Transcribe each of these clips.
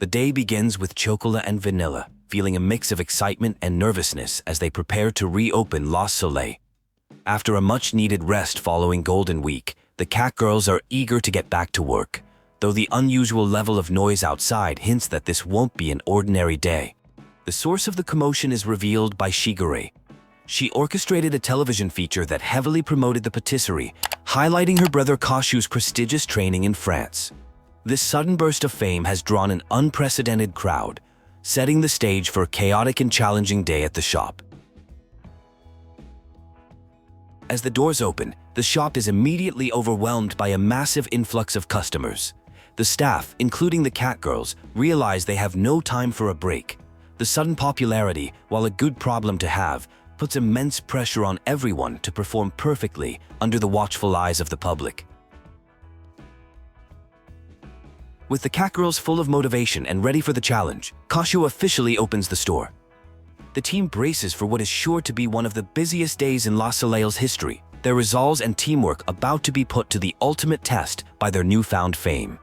The day begins with Chocolat and Vanilla, feeling a mix of excitement and nervousness as they prepare to reopen La Soleil. After a much-needed rest following Golden Week, the Catgirls are eager to get back to work, though the unusual level of noise outside hints that this won't be an ordinary day. The source of the commotion is revealed by Shigure. She orchestrated a television feature that heavily promoted the patisserie, highlighting her brother Kashu's prestigious training in France. This sudden burst of fame has drawn an unprecedented crowd, setting the stage for a chaotic and challenging day at the shop. As the doors open, the shop is immediately overwhelmed by a massive influx of customers. The staff, including the Catgirls, realize they have no time for a break. The sudden popularity, while a good problem to have, puts immense pressure on everyone to perform perfectly under the watchful eyes of the public. With the Catgirls full of motivation and ready for the challenge, Kashu officially opens the store. The team braces for what is sure to be one of the busiest days in La Soleil's history, their resolve and teamwork about to be put to the ultimate test by their newfound fame.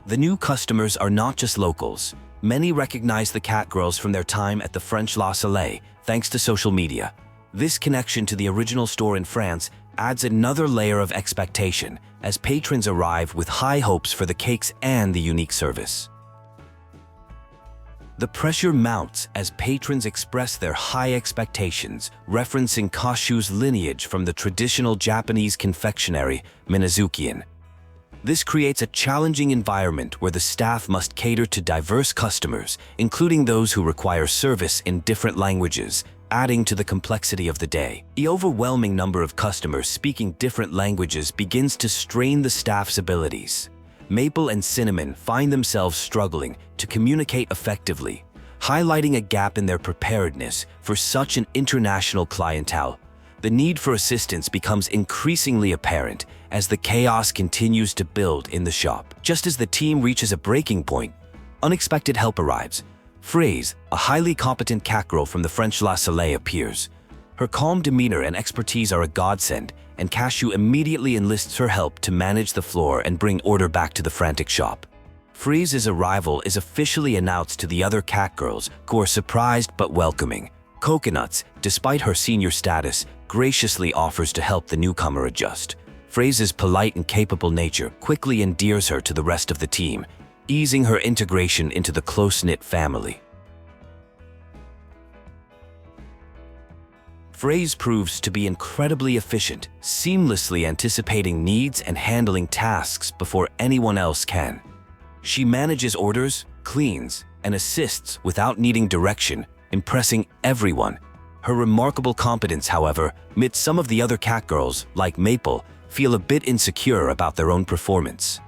The new customers are not just locals. Many recognize the Catgirls from their time at the French La Soleil, thanks to social media. This connection to the original store in France adds another layer of expectation as patrons arrive with high hopes for the cakes and the unique service. The pressure mounts as patrons express their high expectations, referencing Kashu's lineage from the traditional Japanese confectionery, Minazukian. This creates a challenging environment where the staff must cater to diverse customers, including those who require service in different languages, adding to the complexity of the day. The overwhelming number of customers speaking different languages begins to strain the staff's abilities. Maple and Cinnamon find themselves struggling to communicate effectively, highlighting a gap in their preparedness for such an international clientele. The need for assistance becomes increasingly apparent as the chaos continues to build in the shop. Just as the team reaches a breaking point, unexpected help arrives. Fraise, a highly competent catgirl from the French La Soleil, appears. Her calm demeanor and expertise are a godsend, and Kashu immediately enlists her help to manage the floor and bring order back to the frantic shop. Fraise's arrival is officially announced to the other catgirls, who are surprised but welcoming. Coconuts, despite her senior status, graciously offers to help the newcomer adjust. Fraise's polite and capable nature quickly endears her to the rest of the team, easing her integration into the close-knit family. Fraise proves to be incredibly efficient, seamlessly anticipating needs and handling tasks before anyone else can. She manages orders, cleans, and assists without needing direction, impressing everyone. Her remarkable competence, however, makes some of the other catgirls, like Maple, feel a bit insecure about their own performance.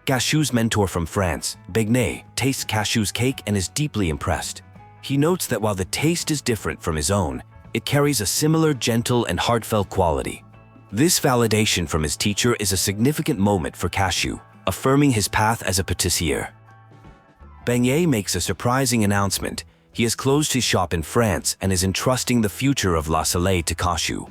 Kashu's mentor from France, Beignet, tastes Kashu's cake and is deeply impressed. He notes that while the taste is different from his own, it carries a similar gentle and heartfelt quality. This validation from his teacher is a significant moment for Kashu, affirming his path as a patissier. Beignet makes a surprising announcement. He has closed his shop in France and is entrusting the future of La Soleil to Kashu.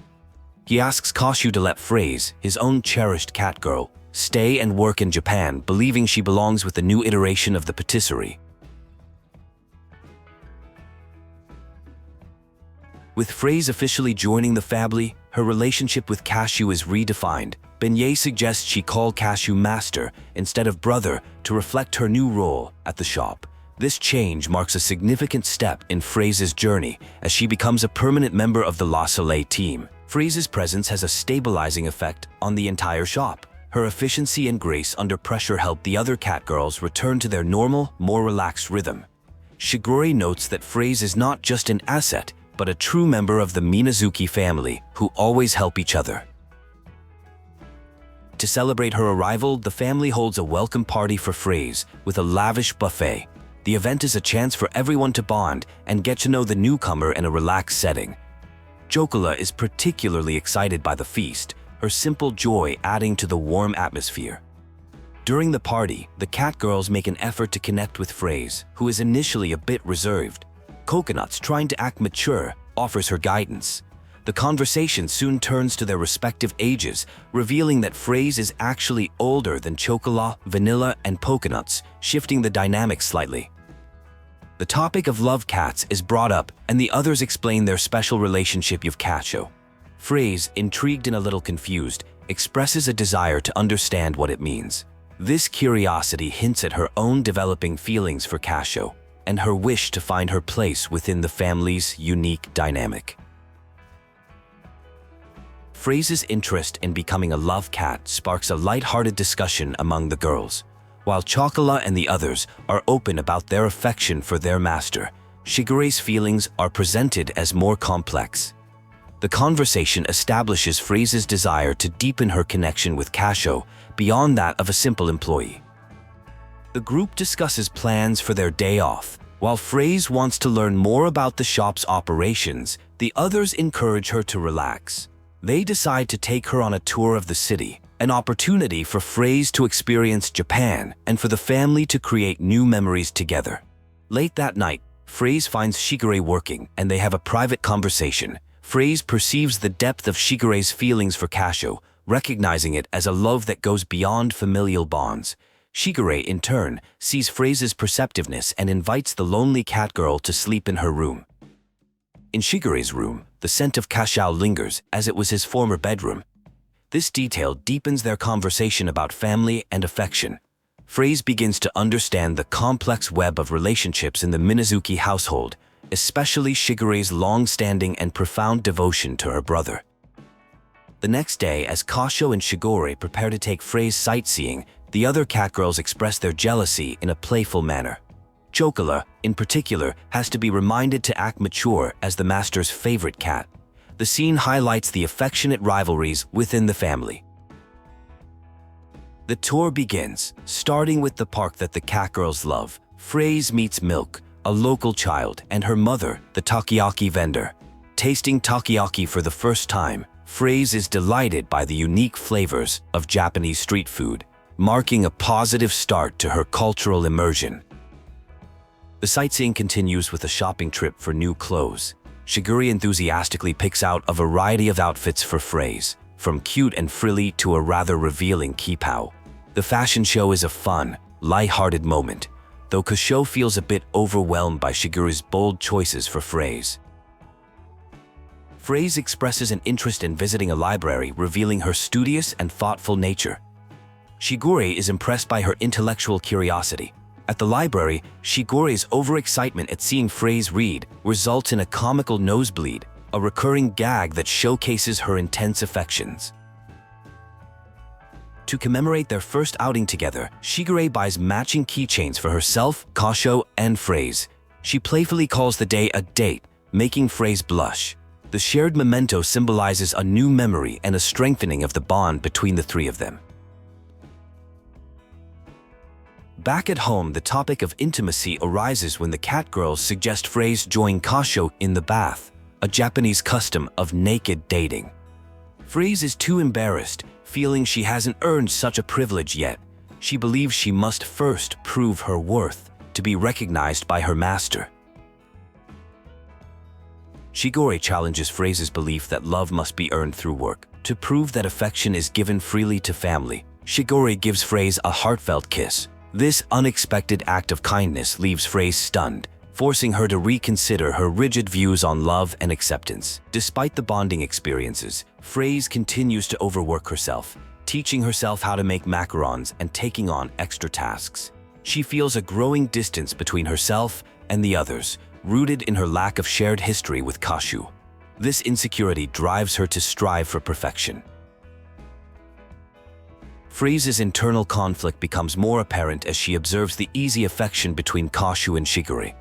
He asks Kashu to let Fraise, his own cherished catgirl, stay and work in Japan, believing she belongs with the new iteration of the patisserie. With Fraise officially joining the family, her relationship with Kashu is redefined. Beignet suggests she call Kashu master instead of brother to reflect her new role at the shop. This change marks a significant step in Fraise's journey as she becomes a permanent member of the La Soleil team. Fraise's presence has a stabilizing effect on the entire shop. Her efficiency and grace under pressure help the other catgirls return to their normal, more relaxed rhythm. Shigure notes that Fraise is not just an asset, but a true member of the Minazuki family who always help each other. To celebrate her arrival, the family holds a welcome party for Fraise with a lavish buffet. The event is a chance for everyone to bond and get to know the newcomer in a relaxed setting. Chocolat is particularly excited by the feast, her simple joy adding to the warm atmosphere. During the party, the catgirls make an effort to connect with Fraise, who is initially a bit reserved. Coconuts, trying to act mature, offers her guidance. The conversation soon turns to their respective ages, revealing that Fraise is actually older than chocolate, vanilla, and coconuts, shifting the dynamic slightly. The topic of love cats is brought up, and the others explain their special relationship with Casho. Fraise, intrigued and a little confused, expresses a desire to understand what it means. This curiosity hints at her own developing feelings for Casho, and her wish to find her place within the family's unique dynamic. Fraise's interest in becoming a love cat sparks a light-hearted discussion among the girls. While Chocolat and the others are open about their affection for their master, Shigure's feelings are presented as more complex. The conversation establishes Fraise's desire to deepen her connection with Casho beyond that of a simple employee. The group discusses plans for their day off. While Fraise wants to learn more about the shop's operations, the others encourage her to relax. They decide to take her on a tour of the city, an opportunity for Fraise to experience Japan and for the family to create new memories together. Late that night, Fraise finds Shigure working and they have a private conversation. Fraise perceives the depth of Shigure's feelings for Casho, recognizing it as a love that goes beyond familial bonds. Shigure, in turn, sees Fraise's perceptiveness and invites the lonely Catgirl to sleep in her room. In Shigure's room, the scent of Casho lingers, as it was his former bedroom. This detail deepens their conversation about family and affection. Fraise begins to understand the complex web of relationships in the Minazuki household, especially Shigure's long-standing and profound devotion to her brother. The next day, as Casho and Shigure prepare to take Fraise sightseeing, the other catgirls express their jealousy in a playful manner. Chocolat, in particular, has to be reminded to act mature as the master's favorite cat. The scene highlights the affectionate rivalries within the family. The tour begins, starting with the park that the catgirls love. Fraise meets Milk, a local child, and her mother, the takoyaki vendor. Tasting takoyaki for the first time, Fraise is delighted by the unique flavors of Japanese street food, marking a positive start to her cultural immersion. The sightseeing continues with a shopping trip for new clothes. Shigure enthusiastically picks out a variety of outfits for Fraise, from cute and frilly to a rather revealing kipao. The fashion show is a fun, light-hearted moment, though Casho feels a bit overwhelmed by Shigure's bold choices for Fraise. Fraise expresses an interest in visiting a library, revealing her studious and thoughtful nature. Shigure is impressed by her intellectual curiosity. At the library, Shigure's overexcitement at seeing Fraise read results in a comical nosebleed, a recurring gag that showcases her intense affections. To commemorate their first outing together, Shigure buys matching keychains for herself, Casho, and Fraise. She playfully calls the day a date, making Fraise blush. The shared memento symbolizes a new memory and a strengthening of the bond between the three of them. Back at home, the topic of intimacy arises when the catgirls suggest Fraise join Casho in the bath, a Japanese custom of naked dating. Fraise is too embarrassed, feeling she hasn't earned such a privilege yet. She believes she must first prove her worth to be recognized by her master. Shigure challenges Fraise's belief that love must be earned through work. To prove that affection is given freely to family, Shigure gives Fraise a heartfelt kiss. This unexpected act of kindness leaves Fraise stunned, forcing her to reconsider her rigid views on love and acceptance. Despite the bonding experiences, Fraise continues to overwork herself, teaching herself how to make macarons and taking on extra tasks. She feels a growing distance between herself and the others, rooted in her lack of shared history with Casho. This insecurity drives her to strive for perfection. Fraise's internal conflict becomes more apparent as she observes the easy affection between Casho and Shigure.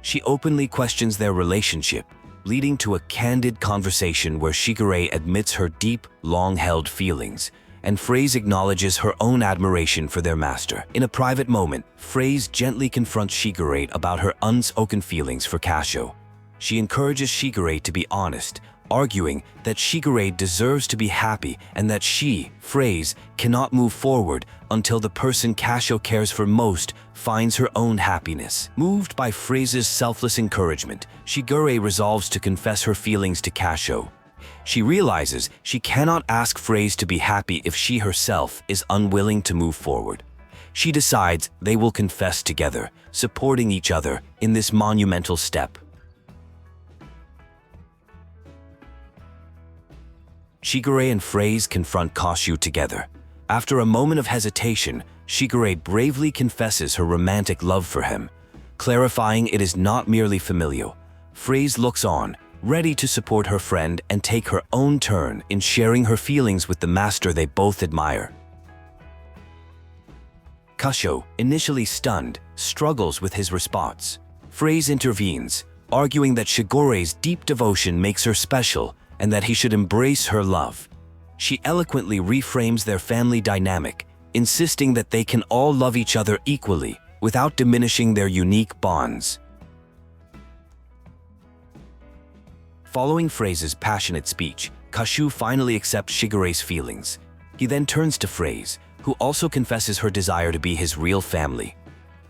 She openly questions their relationship, leading to a candid conversation where Shigure admits her deep, long-held feelings, and Fraise acknowledges her own admiration for their master. In a private moment, Fraise gently confronts Shigure about her unspoken feelings for Casho. She encourages Shigure to be honest, arguing that Shigure deserves to be happy and that she, Fraise, cannot move forward until the person Casho cares for most finds her own happiness. Moved by Fraise's selfless encouragement, Shigure resolves to confess her feelings to Casho. She realizes she cannot ask Fraise to be happy if she herself is unwilling to move forward. She decides they will confess together, supporting each other in this monumental step. Shigure and Fraise confront Kashu together. After a moment of hesitation, Shigure bravely confesses her romantic love for him, clarifying it is not merely familial. Fraise looks on, ready to support her friend and take her own turn in sharing her feelings with the master they both admire. Kashu, initially stunned, struggles with his response. Fraise intervenes, arguing that Shigure's deep devotion makes her special and that he should embrace her love. She eloquently reframes their family dynamic, insisting that they can all love each other equally without diminishing their unique bonds. Following Fraise's passionate speech, Kashu finally accepts Shigure's feelings. He then turns to Fraise, who also confesses her desire to be his real family.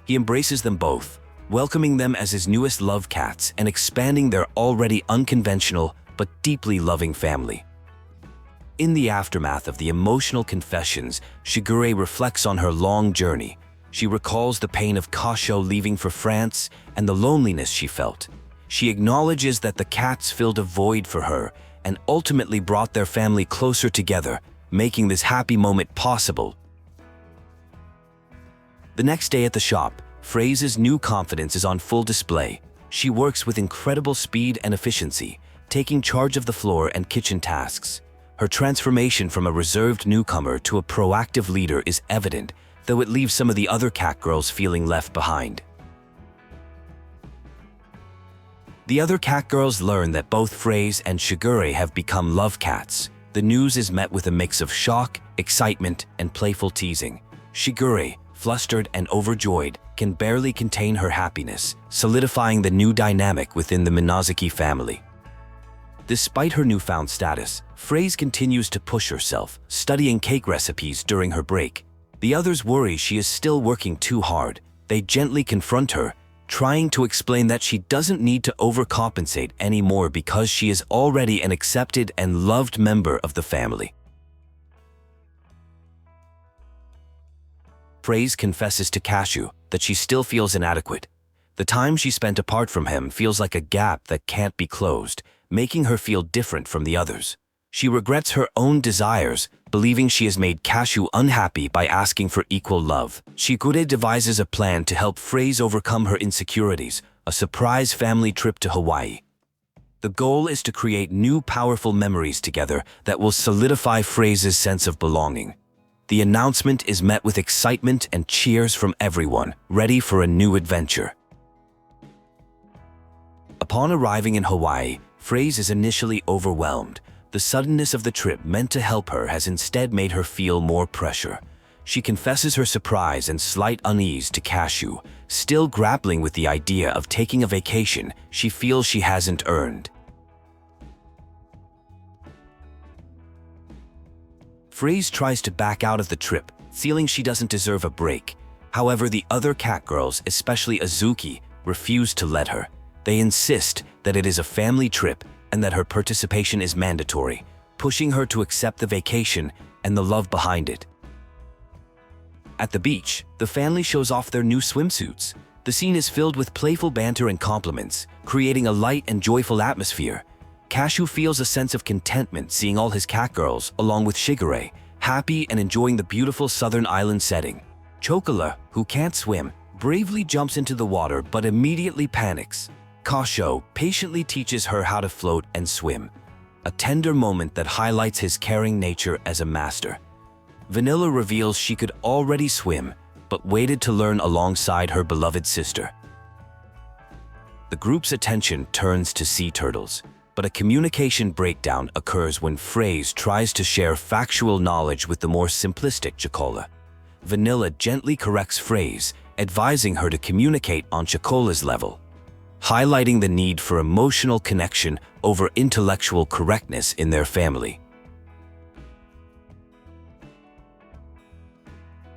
He embraces them both, welcoming them as his newest love cats and expanding their already unconventional but deeply loving family. In the aftermath of the emotional confessions, Shigure reflects on her long journey. She recalls the pain of Kashu leaving for France and the loneliness she felt. She acknowledges that the cats filled a void for her and ultimately brought their family closer together, making this happy moment possible. The next day at the shop, Fraise's new confidence is on full display. She works with incredible speed and efficiency, taking charge of the floor and kitchen tasks. Her transformation from a reserved newcomer to a proactive leader is evident, though it leaves some of the other catgirls feeling left behind. The other catgirls learn that both Fraise and Shigure have become love cats. The news is met with a mix of shock, excitement, and playful teasing. Shigure, flustered and overjoyed, can barely contain her happiness, solidifying the new dynamic within the Minazuki family. Despite her newfound status, Fraise continues to push herself, studying cake recipes during her break. The others worry she is still working too hard. They gently confront her, trying to explain that she doesn't need to overcompensate anymore because she is already an accepted and loved member of the family. Fraise confesses to Kashu that she still feels inadequate. The time she spent apart from him feels like a gap that can't be closed, making her feel different from the others. She regrets her own desires, believing she has made Kashu unhappy by asking for equal love. Shigure devises a plan to help Fraise overcome her insecurities, a surprise family trip to Hawaii. The goal is to create new powerful memories together that will solidify Fraise's sense of belonging. The announcement is met with excitement and cheers from everyone, ready for a new adventure. Upon arriving in Hawaii, Fraise is initially overwhelmed. The suddenness of the trip meant to help her has instead made her feel more pressure. She confesses her surprise and slight unease to Kashu, still grappling with the idea of taking a vacation she feels she hasn't earned. Fraise tries to back out of the trip, feeling she doesn't deserve a break. However, the other catgirls, especially Azuki, refuse to let her. They insist that it is a family trip and that her participation is mandatory, pushing her to accept the vacation and the love behind it. At the beach, the family shows off their new swimsuits. The scene is filled with playful banter and compliments, creating a light and joyful atmosphere. Kashu feels a sense of contentment seeing all his catgirls, along with Shigure, happy and enjoying the beautiful southern island setting. Chocola, who can't swim, bravely jumps into the water but immediately panics. Kashu patiently teaches her how to float and swim, a tender moment that highlights his caring nature as a master. Vanilla reveals she could already swim, but waited to learn alongside her beloved sister. The group's attention turns to sea turtles, but a communication breakdown occurs when Fraise tries to share factual knowledge with the more simplistic Chocola. Vanilla gently corrects Fraise, advising her to communicate on Chocola's level, highlighting the need for emotional connection over intellectual correctness in their family.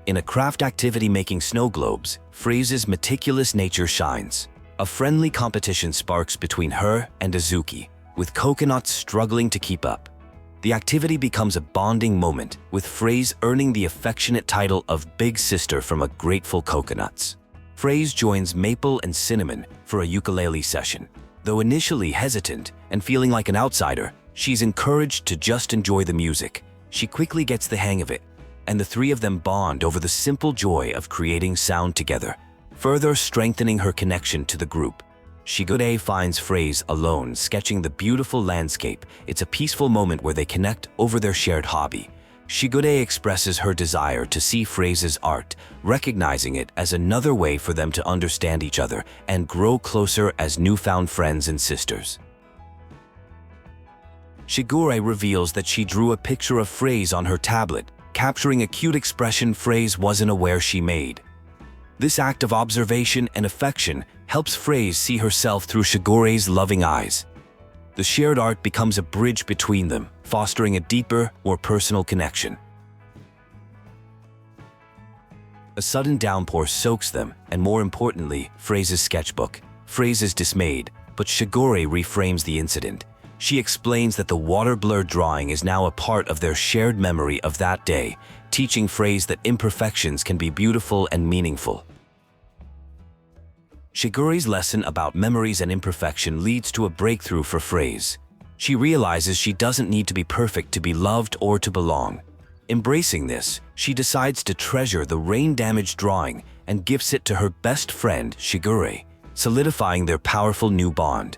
In a craft activity making snow globes, Fraise's meticulous nature shines. A friendly competition sparks between her and Azuki, with coconuts struggling to keep up. The activity becomes a bonding moment, with Fraise earning the affectionate title of Big Sister from a grateful coconuts. Fraise joins Maple and Cinnamon for a ukulele session. Though initially hesitant and feeling like an outsider, she's encouraged to just enjoy the music. She quickly gets the hang of it, and the three of them bond over the simple joy of creating sound together, further strengthening her connection to the group. Shigure finds Fraise alone, sketching the beautiful landscape. It's a peaceful moment where they connect over their shared hobby. Shigure expresses her desire to see Fraise's art, recognizing it as another way for them to understand each other and grow closer as newfound friends and sisters. Shigure reveals that she drew a picture of Fraise on her tablet, capturing a cute expression Fraise wasn't aware she made. This act of observation and affection helps Fraise see herself through Shigure's loving eyes. The shared art becomes a bridge between them, fostering a deeper, more personal connection. A sudden downpour soaks them, and more importantly, Fraise's sketchbook. Fraise is dismayed, but Shigure reframes the incident. She explains that the water-blurred drawing is now a part of their shared memory of that day, teaching Fraise that imperfections can be beautiful and meaningful. Shigure's lesson about memories and imperfection leads to a breakthrough for Fraise. She realizes she doesn't need to be perfect to be loved or to belong. Embracing this, she decides to treasure the rain-damaged drawing and gifts it to her best friend, Shigure, solidifying their powerful new bond.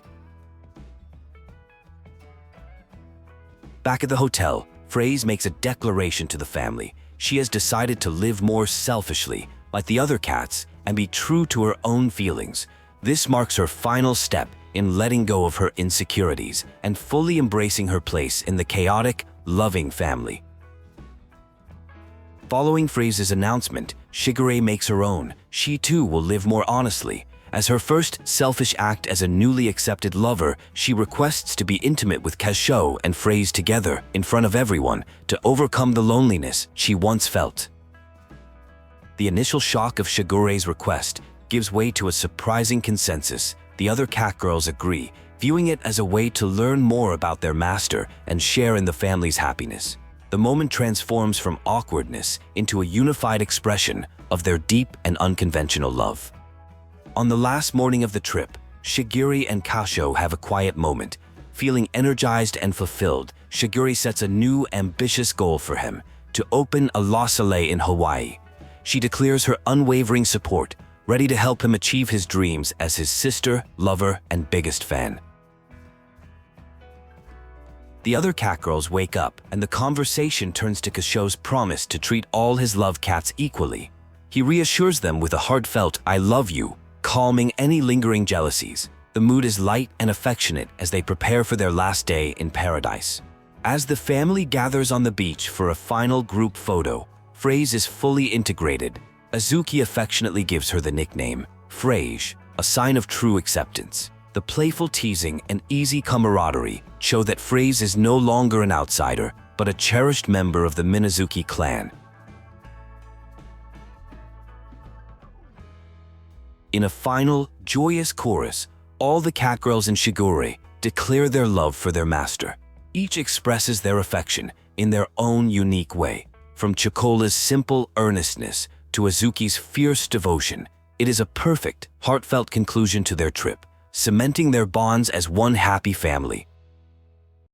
Back at the hotel, Fraise makes a declaration to the family. She has decided to live more selfishly, like the other cats, and be true to her own feelings. This marks her final step in letting go of her insecurities and fully embracing her place in the chaotic, loving family. Following Fraise's announcement, Shigure makes her own. She too will live more honestly. As her first selfish act as a newly accepted lover, she requests to be intimate with Catgirl and Fraise together in front of everyone to overcome the loneliness she once felt. The initial shock of Shigure's request gives way to a surprising consensus. The other catgirls agree, viewing it as a way to learn more about their master and share in the family's happiness. The moment transforms from awkwardness into a unified expression of their deep and unconventional love. On the last morning of the trip, Shigure and Catgirl have a quiet moment. Feeling energized and fulfilled, Shigure sets a new, ambitious goal for him: to open a Soleil in Hawaii. She declares her unwavering support, ready to help him achieve his dreams as his sister, lover, and biggest fan. The other catgirls wake up, and the conversation turns to Catgirl's promise to treat all his love cats equally. He reassures them with a heartfelt "I love you," calming any lingering jealousies. The mood is light and affectionate as they prepare for their last day in paradise. As the family gathers on the beach for a final group photo, Fraise is fully integrated. Azuki affectionately gives her the nickname Fraise, a sign of true acceptance. The playful teasing and easy camaraderie show that Fraise is no longer an outsider, but a cherished member of the Minazuki clan. In a final, joyous chorus, all the catgirls and Shigure declare their love for their master. Each expresses their affection in their own unique way. From Chocola's simple earnestness to Azuki's fierce devotion, it is a perfect, heartfelt conclusion to their trip, cementing their bonds as one happy family.